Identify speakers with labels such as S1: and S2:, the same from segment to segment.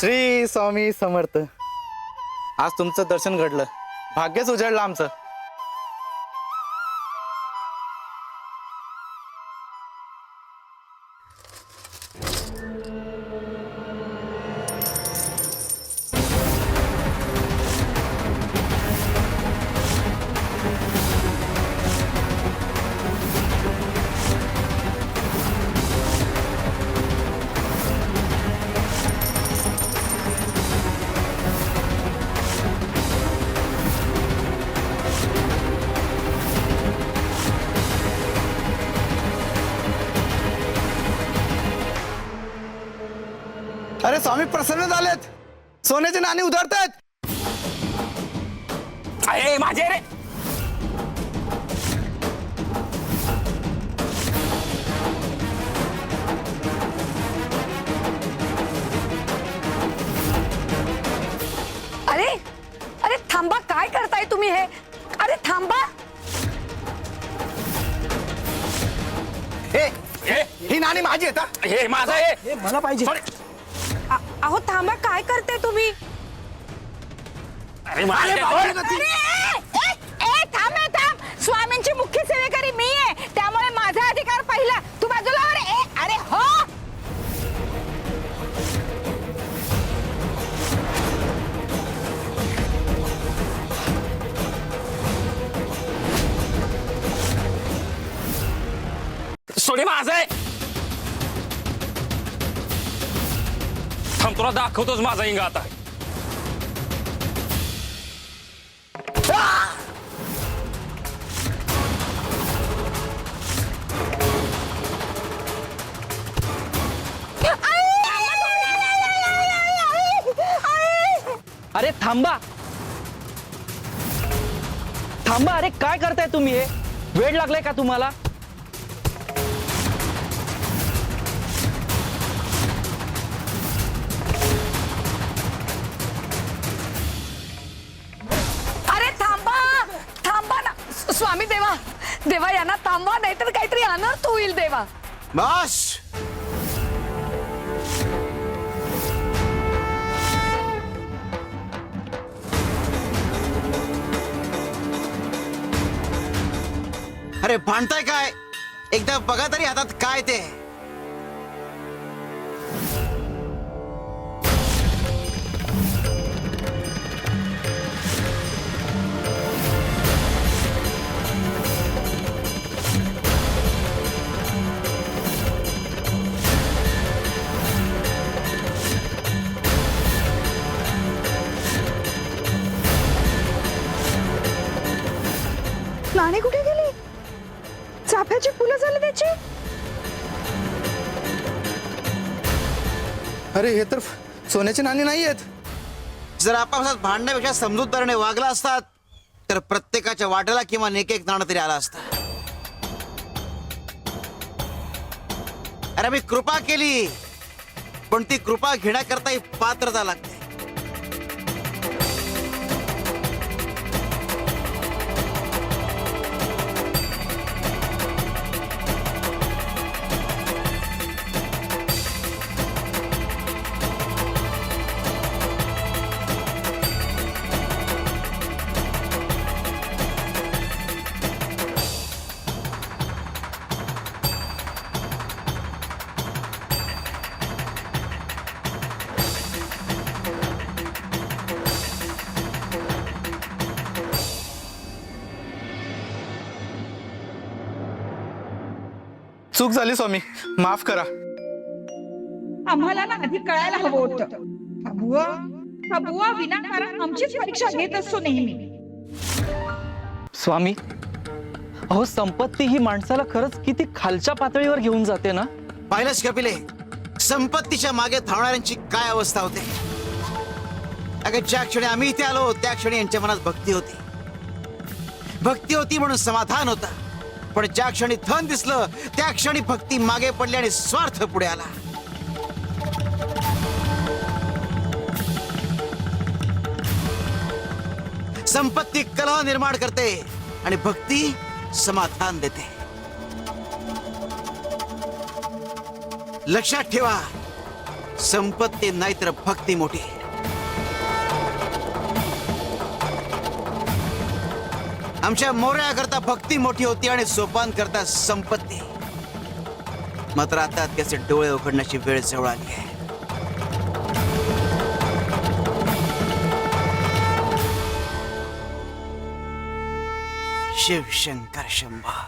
S1: श्री स्वामी समर्थ। आज तुमचं दर्शन घडलं, भाग्यच उजळलं आमचं। अरे स्वामी प्रसन्न झालेत, सोन्याचे नाणी उधळतायत।
S2: अरे माझे रे,
S3: अरे अरे थांबा, काय करताय तुम्ही हे? अरे थांबा।
S1: ही नाणी माझी आहेत हा?
S2: हे माझं आहे,
S1: मला पाहिजे।
S3: अहो थांबा, काय करताय तुम्ही?
S2: अरे माझे
S3: थांब, स्वामींची मुख्य सेवेकरी मी आहे, त्यामुळे माझा अधिकार पहिला। तू बाजूला हो रे। अरे हो,
S2: सोडी माझं आहे। थांब, तुला दाखवतोच माझा इंगा आता।
S4: अरे थांबा थांबा, अरे काय करताय तुम्ही? हे वेळ लागलाय का तुम्हाला?
S3: अरे थांबा थांबा ना, स्वामी देवा देवा, यांना थांबवा, नाहीतर काहीतरी अनर्थ होईल देवा।
S1: बस
S5: अरे भांडताय काय? एकदा बघा तरी हातात काय ते।
S3: नाणी कुठे गेली? चाफ्याची फुलं झाली त्याची।
S1: अरे हे तर सोन्याची नाणी नाही आहेत।
S5: जर आपापसात भांडण्यापेक्षा समजूतदारीने वागला असतात तर प्रत्येकाच्या वाट्याला किमान एक एक नाणं तरी आला असता। अरे मी कृपा केली, पण ती कृपा घेण्याकरता ही पात्रता लागते।
S1: चूक झाली स्वामी, माफ करा।
S6: आम्हाला ना आधी कळायला हवं होतं। हा बुवा विनाकारण आमचीच परीक्षा घेत असतो नेहमी।
S4: स्वामी, अहो संपत्ती ही माणसाला खरंच किती खालच्या पातळीवर घेऊन जाते ना।
S5: पाहिलंच कपिले, संपत्तीच्या मागे धावणाऱ्यांची काय अवस्था होते। अगं ज्या क्षणी आम्ही इथे आलो त्या क्षणी यांच्या मनात भक्ती होती, भक्ती होती म्हणून समाधान होतं। पण ज्या क्षणी धन दिसलं त्या क्षणी भक्ती मागे पडली आणि स्वार्थ पुढे आला। संपत्ती कलह निर्माण करते आणि भक्ती समाधान देते। लक्षात ठेवा, संपत्ती नाही तर भक्ती मोठी. आमच्या मोऱ्या करता भक्ती मोठी होती आणि सोपान करता संपत्ती. मात्र आता त्याचे डोळे उघडण्याची वेळ जवळ आली आहे. शिवशंकर शंभा.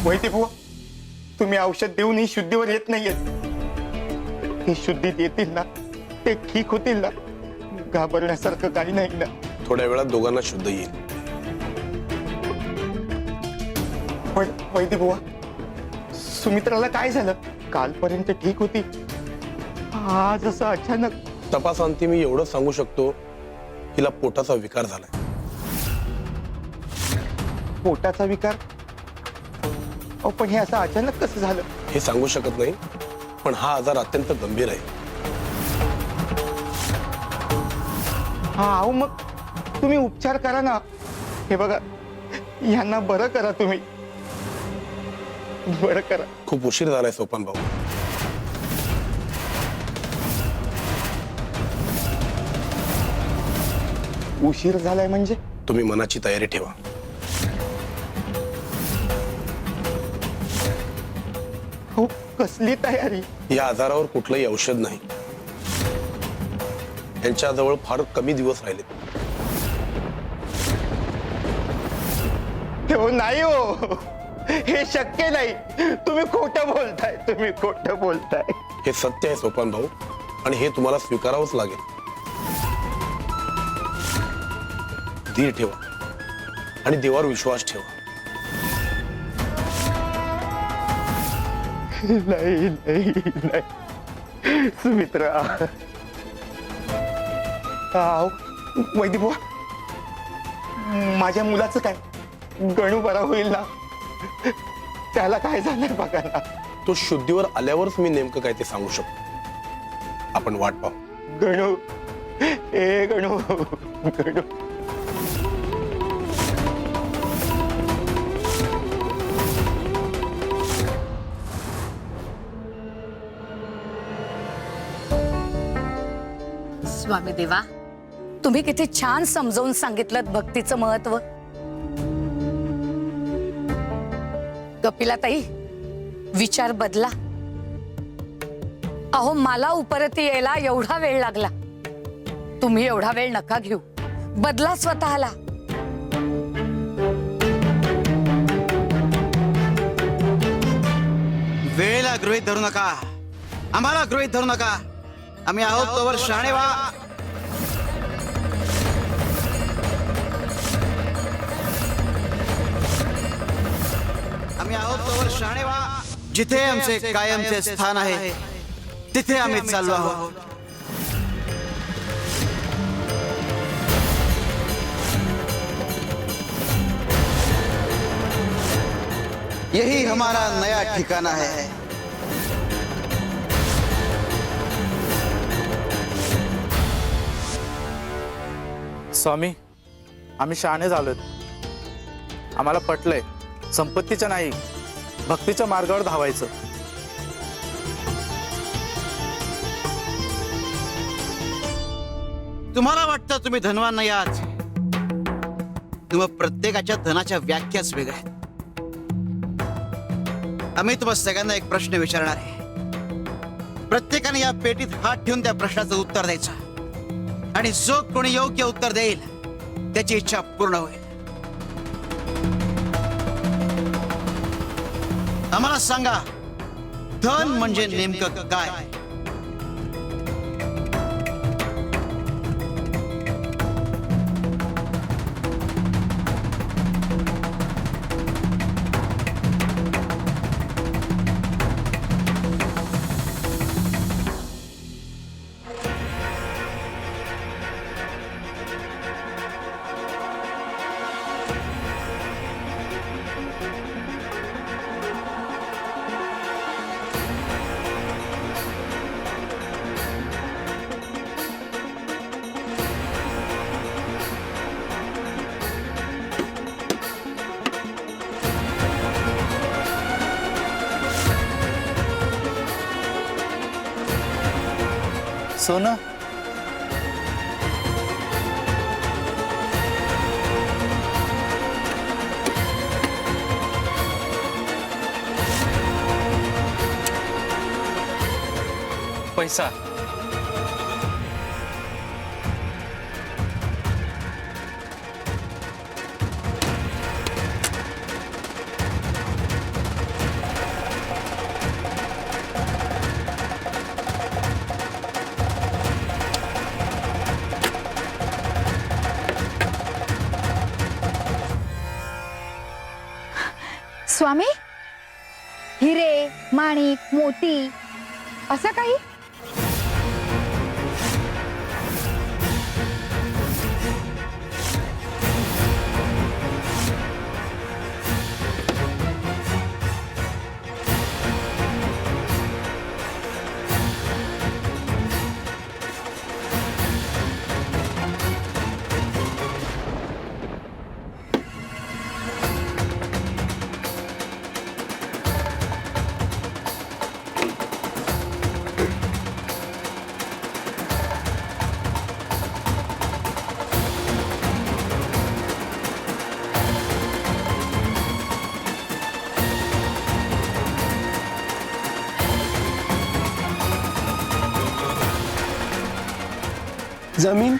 S7: वैद्य बुवा, तुम्ही औषध देऊन ही शुद्धीवर येत नाहीयेत. ही शुद्धीत येतील ना, ते ठीक होतील ना. घाबरण्यासारखं काही नाही ना.
S8: थोड्या वेळात दोघांना शुद्ध येईल.
S7: पण वैद्य बुवा, सुमित्राला काय झालं? कालपर्यंत ठीक होती, आज असं अचानक.
S8: तपासांती मी एवढं सांगू शकतो, हिला पोटाचा विकार झालाय.
S7: पोटाचा विकार? अहो, पण हे असं अचानक कसं झालं?
S8: हे सांगू शकत नाही, पण हा आजार अत्यंत गंभीर आहे.
S7: हा, अहो मग तुम्ही उपचार करा ना. हे बघा, यांना बरं करा तुम्ही, बरं करा.
S8: खूप उशीर झालाय सोपान भाऊ.
S7: उशीर झालाय म्हणजे?
S8: तुम्ही मनाची तयारी ठेवा.
S7: हो, कसली तयारी?
S8: या आजारावर कुठलंही औषध नाही. यांच्याजवळ फार कमी दिवस राहिले.
S7: हो नाही हो, हे शक्य नाही. तुम्ही खोटं बोलताय, तुम्ही खोटं बोलताय.
S8: हे सत्य आहे सोपान भाऊ, आणि हे तुम्हाला स्वीकारावंच लागेल. धीर ठेवा आणि देवावर विश्वास ठेवा.
S7: नाही नाही नाही सुमित्रा. वैद्य बुवा, माझ्या मुलाचं काय? गणू बरा होईल ना? त्याला काय झालंय बघा ना.
S8: तो शुद्धीवर आल्यावरच मी नेमकं काय ते सांगू शकतो. आपण वाट पाहू.
S7: गणू, ए गणू, गणू.
S3: स्वामी देवा, तुम्ही किती छान समजावून सांगितलं भक्तीचं महत्व. कपिलाताई, विचार बदला. अहो, मला उपरती यायला एवढा वेळ लागला. तुम्ही एवढा वेळ नका घेऊ, बदला स्वतःला.
S5: वेळेला गृहीत धरू नका, आम्हाला गृहीत धरू नका. आम्ही आहोत तोवर शहाणे व्हा. आम्ही आहोत तोवर शहाणे व्हा. जिथे आमचे कायमचे स्थान आहे तिथे आम्ही चाललो आहोत. यही हमारा नया ठिकाना है.
S1: स्वामी, आम्ही शहाणे झालोत. आम्हाला पटलंय, संपत्तीच्या नाही भक्तीच्या मार्गावर धावायचं.
S5: तुम्हाला वाटतं तुम्ही धनवान नाही आहात, तुम्हा प्रत्येकाच्या धनाच्या व्याख्याच वेगळ्या आहेत. आम्ही तुम्हा सगळ्यांना एक प्रश्न विचारणार आहे. प्रत्येकाने या पेटीत हात ठेवून त्या प्रश्नाचं उत्तर द्यायचं आणि जो कोणी योग्य उत्तर देईल त्याची इच्छा पूर्ण होईल. आम्हाला सांगा, धन म्हणजे नेमकं काय?
S1: सोनं.
S2: पैसा.
S6: स्वामी, हिरे, माणिक, मोती असं काही?
S7: जमीन.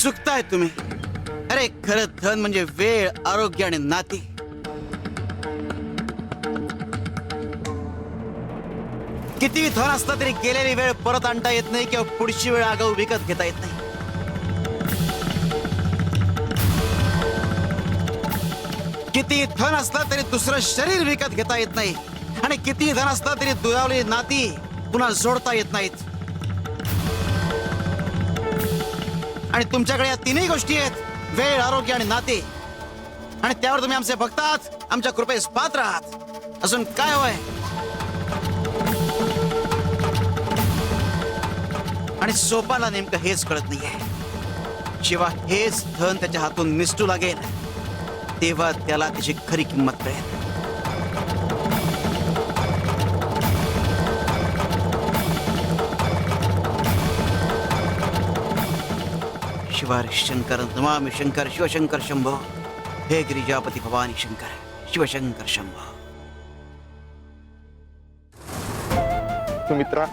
S5: चुकताय तुम्ही. अरे खरं धन म्हणजे वेळ, आरोग्य आणि नाती. किती धन असलं तरी गेलेली वेळ परत आणता येत नाही किंवा पुढची वेळ आगाऊ विकत घेता येत नाही. किती धन असलं तरी दुसरं शरीर विकत घेता येत नाही आणि किती धन असलं तरी दुरावलेली नाती पुन्हा जोडता येत नाहीत. आणि तुमच्याकडे या तीनही गोष्टी आहेत, वेळ, आरोग्य आणि नाते. आणि त्यावर तुम्ही आमचे भक्त आहात, आमच्या कृपेस पात्र आहात. अजून काय होय? आणि सोपाला नेमकं हेच कळत नाहीये. जेव्हा हेच धन त्याच्या हातून निसटू लागेल तेव्हा त्याला त्याची खरी किंमत कळेल. शिवार शंकर नमामि शंकर शिवशंकर शंभो. हे गिरिजापती भवानी शंकर शिवशंकर शंभो.
S7: सुमित्रा,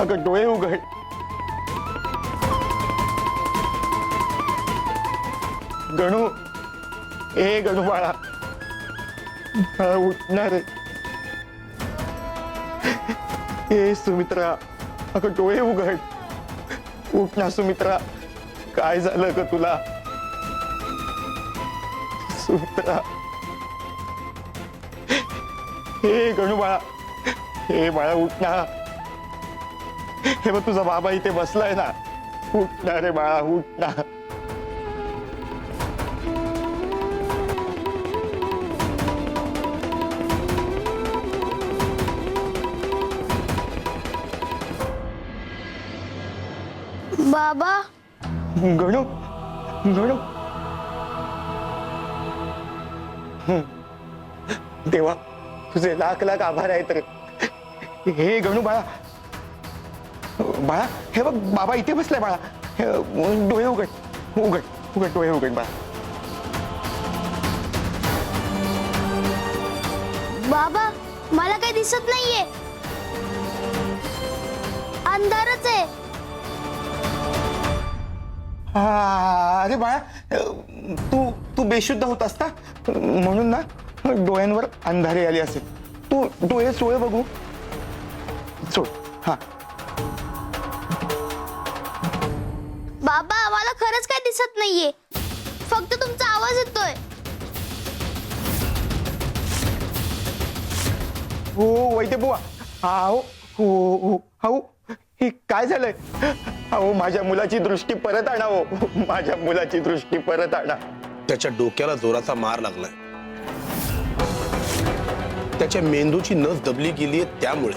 S7: अगं डोळे उघड. गणू, ए गणू बाळा, बाळा उठणार आहे. ए सुमित्रा, अगं डोळे उघड. उठ ना सुमित्रा, काय झालं ग तुला? सुमित्रा, हे गणू बाळा, हे बाळा उठ ना. हे बघ तुझा बाबा इथे बसलाय ना. उठ ना रे बाळा, उठ ना.
S9: बाबा
S7: गणू गणू देवा तुझे लाख लाख आभार आहेत रे. हे गणू बाळा बाळा हे बघ बाबा इथे बसलाय बाळा. डोळे उघड उघड उघड डोळे उघड बाळा.
S9: बाबा मला काही दिसत नाहीये, अंधारच आहे.
S7: अरे बाळा तू तू बेशुद्ध होतास ना म्हणून ना डोळ्यांवर अंधारी आली असेल. तू डोळे सोळ बघू. सोड. हा
S9: बाबा मला खरंच काही दिसत नाहीये, फक्त तुमचा आवाज येतोय.
S7: हो वैद्य बुवा. अहो हो हो अहो हे काय झालंय. अहो माझ्या मुलाची दृष्टी परत आणा. हो माझ्या मुलाची दृष्टी परत आणा.
S8: त्याच्या डोक्याला जोराचा मार लागलाय. त्याच्या मेंदूची नस दबली गेलीये त्यामुळे.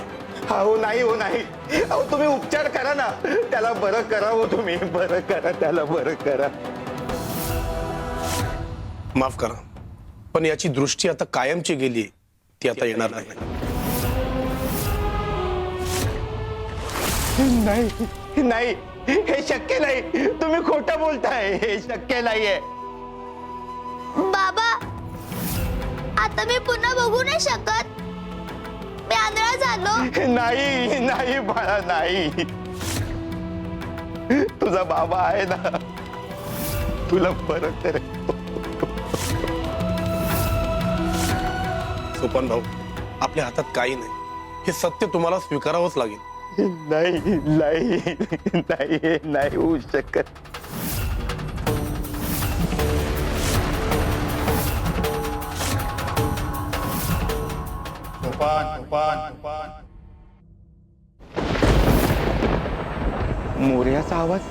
S7: अहो नाही हो नाही. अहो तुम्ही उपचार करा ना, त्याला बरं करा. हो तुम्ही बरं करा, त्याला बरं करा.
S8: माफ करा पण याची दृष्टी आता कायमची गेली, ती आता येणार नाही.
S7: नाही नाही हे शक्य नाही. तुम्ही खोटं बोलताय. हे शक्य नाहीये.
S9: बाबा आता मी पुन्हा बघू नाही शकत, मी आंधळा झालो.
S7: नाही नाही बाळा नाही. तुझा बाबा आहे ना, तुला बरं करेल.
S8: सोपान भाऊ आपल्या हातात काही नाही. हे सत्य तुम्हाला स्वीकारावंच लागेल.
S7: नाही नाही नाही हे नाही होऊ शकत. मोर्याचा आवाज.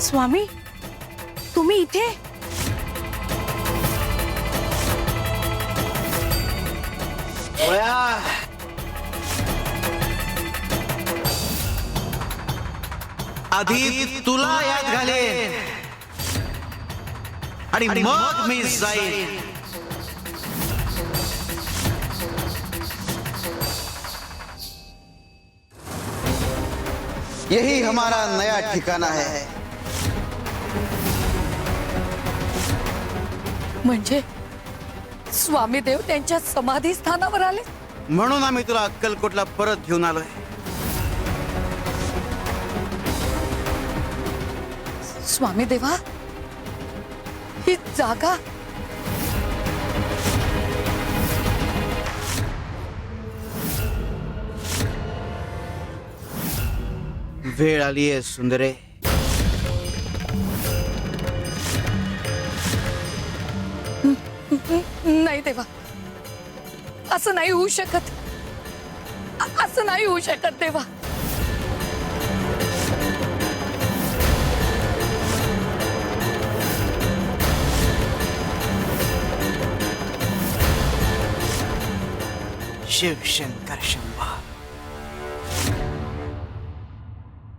S3: स्वामी तुम्ही इथे.
S5: आधी तुला याद घालेन आणि मग मी जाईन. यही हमारा नया ठिकाना है.
S3: म्हणजे स्वामी देव त्यांच्या समाधी स्थानावर आले.
S5: म्हणून आम्ही तुला अक्कलकोटला परत घेऊन आलोय.
S3: स्वामी देवा ही जागा.
S5: वेळ आलीये सुंदरे.
S3: नाही देवा, असं नाही होऊ शकत. असं नाही होऊ शकत देवा.
S5: शिव शंकर शंकर.